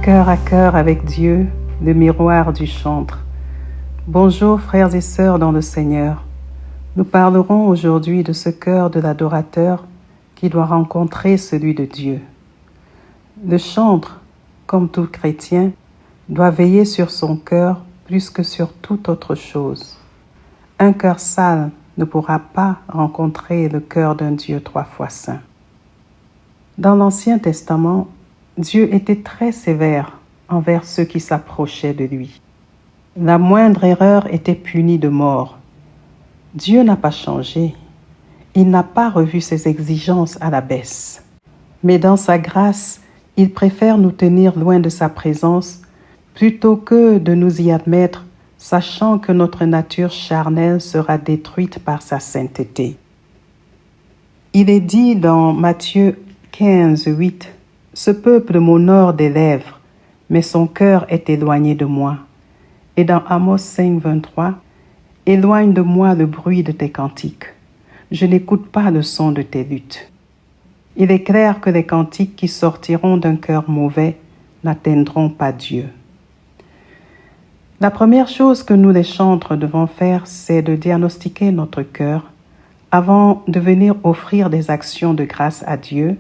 Cœur à cœur avec Dieu, le miroir du chantre. Bonjour frères et sœurs dans le Seigneur. Nous parlerons aujourd'hui de ce cœur de l'adorateur qui doit rencontrer celui de Dieu. Le chantre, comme tout chrétien, doit veiller sur son cœur plus que sur toute autre chose. Un cœur sale ne pourra pas rencontrer le cœur d'un Dieu 3 fois saint. Dans l'Ancien Testament, Dieu était très sévère envers ceux qui s'approchaient de lui. La moindre erreur était punie de mort. Dieu n'a pas changé. Il n'a pas revu ses exigences à la baisse. Mais dans sa grâce, il préfère nous tenir loin de sa présence plutôt que de nous y admettre, sachant que notre nature charnelle sera détruite par sa sainteté. Il est dit dans Matthieu 15, 8, « Ce peuple m'honore des lèvres, mais son cœur est éloigné de moi. » Et dans Amos 5, 23, « Éloigne de moi le bruit de tes cantiques. Je n'écoute pas le son de tes luttes. » Il est clair que les cantiques qui sortiront d'un cœur mauvais n'atteindront pas Dieu. La première chose que nous les chantres devons faire, c'est de diagnostiquer notre cœur avant de venir offrir des actions de grâce à Dieu,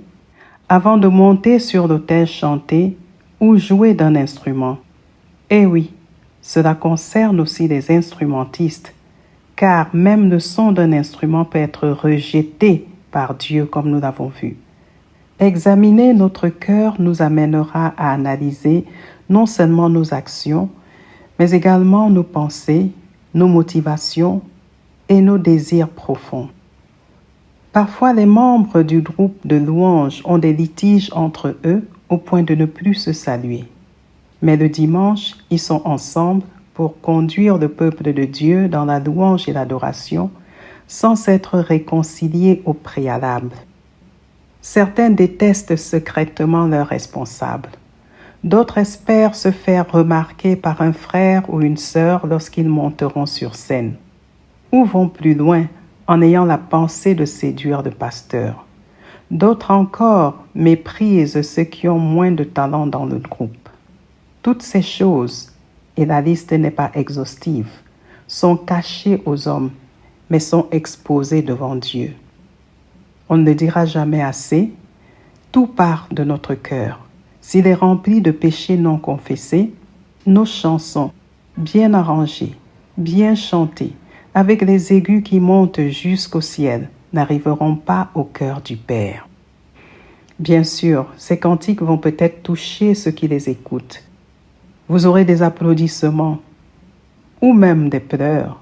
avant de monter sur l'autel chanter ou jouer d'un instrument. Eh oui, cela concerne aussi les instrumentistes, car même le son d'un instrument peut être rejeté par Dieu comme nous l'avons vu. Examiner notre cœur nous amènera à analyser non seulement nos actions, mais également nos pensées, nos motivations et nos désirs profonds. Parfois, les membres du groupe de louanges ont des litiges entre eux au point de ne plus se saluer. Mais le dimanche, ils sont ensemble pour conduire le peuple de Dieu dans la louange et l'adoration sans s'être réconciliés au préalable. Certains détestent secrètement leurs responsables. D'autres espèrent se faire remarquer par un frère ou une sœur lorsqu'ils monteront sur scène. Ou vont plus loin en ayant la pensée de séduire le pasteur. D'autres encore méprisent ceux qui ont moins de talent dans le groupe. Toutes ces choses, et la liste n'est pas exhaustive, sont cachées aux hommes, mais sont exposées devant Dieu. On ne le dira jamais assez, tout part de notre cœur. S'il est rempli de péchés non confessés, nos chansons, bien arrangées, bien chantées, avec les aigus qui montent jusqu'au ciel, n'arriveront pas au cœur du Père. Bien sûr, ces cantiques vont peut-être toucher ceux qui les écoutent. Vous aurez des applaudissements ou même des pleurs,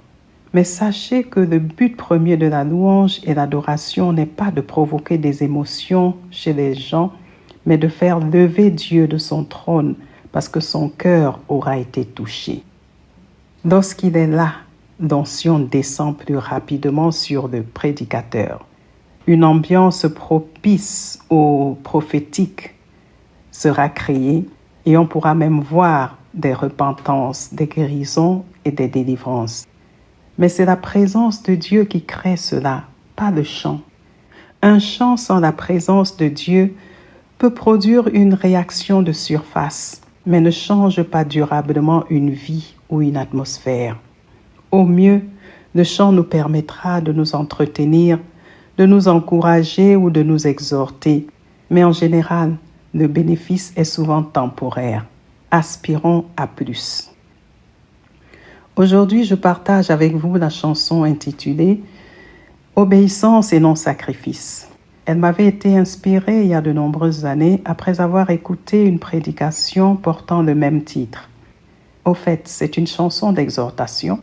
mais sachez que le but premier de la louange et l'adoration n'est pas de provoquer des émotions chez les gens, mais de faire lever Dieu de son trône parce que son cœur aura été touché. Lorsqu'il est là, l'onction descend plus rapidement sur le prédicateur. Une ambiance propice au prophétique sera créée et on pourra même voir des repentances, des guérisons et des délivrances. Mais c'est la présence de Dieu qui crée cela, pas le chant. Un chant sans la présence de Dieu peut produire une réaction de surface, mais ne change pas durablement une vie ou une atmosphère. Au mieux, le chant nous permettra de nous entretenir, de nous encourager ou de nous exhorter, mais en général, le bénéfice est souvent temporaire. Aspirons à plus. Aujourd'hui, je partage avec vous la chanson intitulée « Obéissance et non sacrifice ». Elle m'avait été inspirée il y a de nombreuses années après avoir écouté une prédication portant le même titre. Au fait, c'est une chanson d'exhortation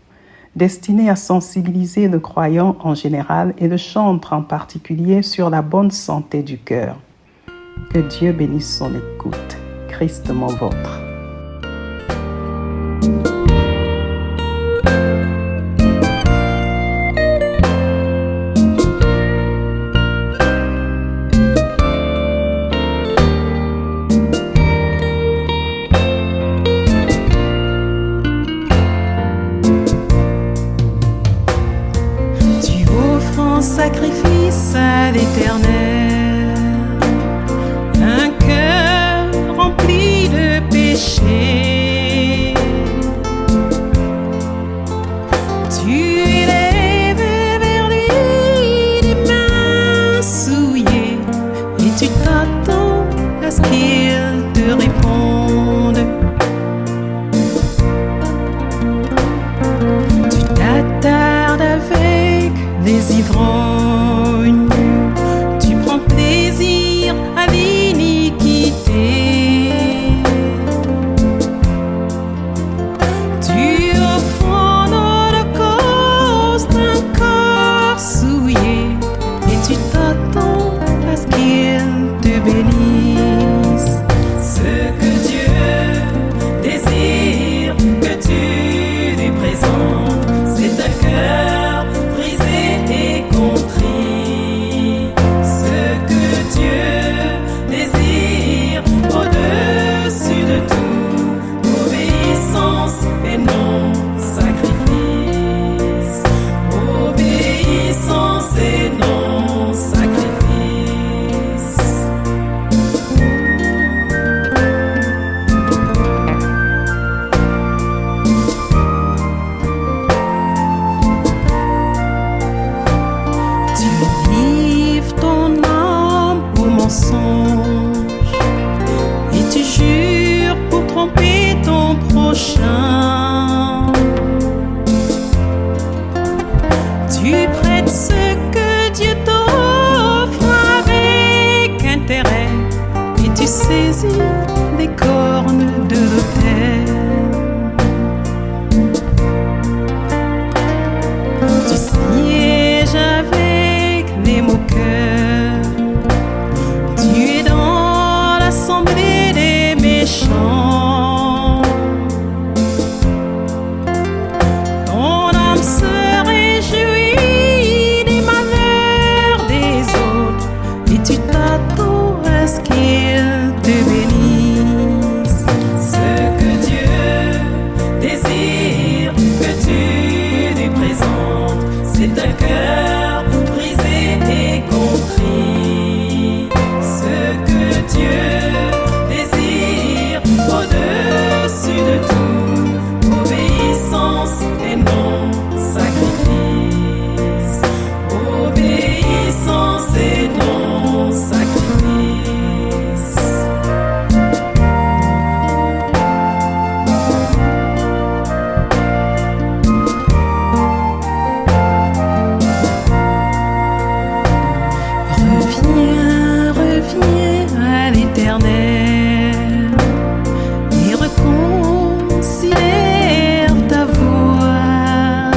destinée à sensibiliser le croyant en général et le chantre en particulier sur la bonne santé du cœur. Que Dieu bénisse son écoute. Christ mon vôtre. Sacrifice à l'Éternel, un cœur rempli de paix. t'attends à ce qu'il te réponde. Tu t'attardes avec les ivrognes, tu prends plaisir à l'iniquité. Tu offres en holocauste un corps souillé et tu t'attends à ce qu'il te bénisse. Ce que Dieu désire que tu lui présentes, c'est un cœur brisé et contrit. Ce que Dieu désire au-dessus de tout, obéissance et non sacrifice. Obéissance et non sacrifice. Tu livres ton âme au mensonge et tu jures pour tromper ton prochain. Tu prêtes ce que Dieu t'offre avec intérêt et tu saisis les cornes de l'autel. Tu sièges avec les moqueurs, tu es dans l'assemblée des méchants. Ton âme se réjouit des malheurs des autres et tu t'attends à ce qu'ils te bénissent. Ce que Dieu désire que tu lui présentes, c'est un cœur brisé et contrit. Ce que Dieu désire au-dessus de tout, obéissance et non sacrifice. Obéissance et non sacrifice. Reviens, reviens à l'Éternel et reconsidère ta voie.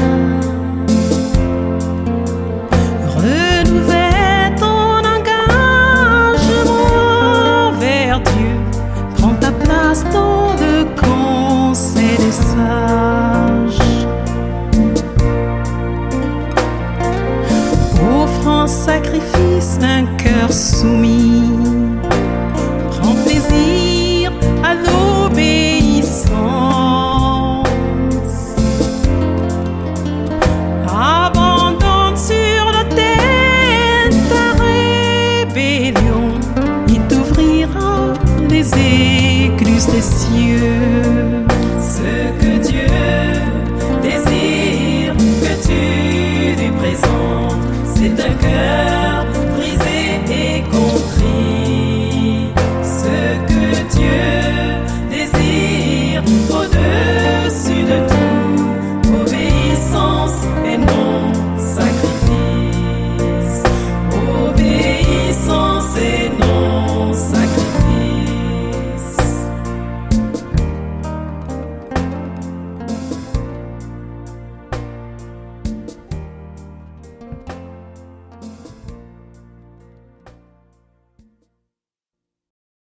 Renouvelle ton engagement vers Dieu. Prends ta place dans le conseil des sages. Offre en sacrifice un cœur soumis. Prends plaisir à l'obéissance. Abandonne sur l'autel ta rébellion. Il t'ouvrira les écluses des cieux. Ce que Dieu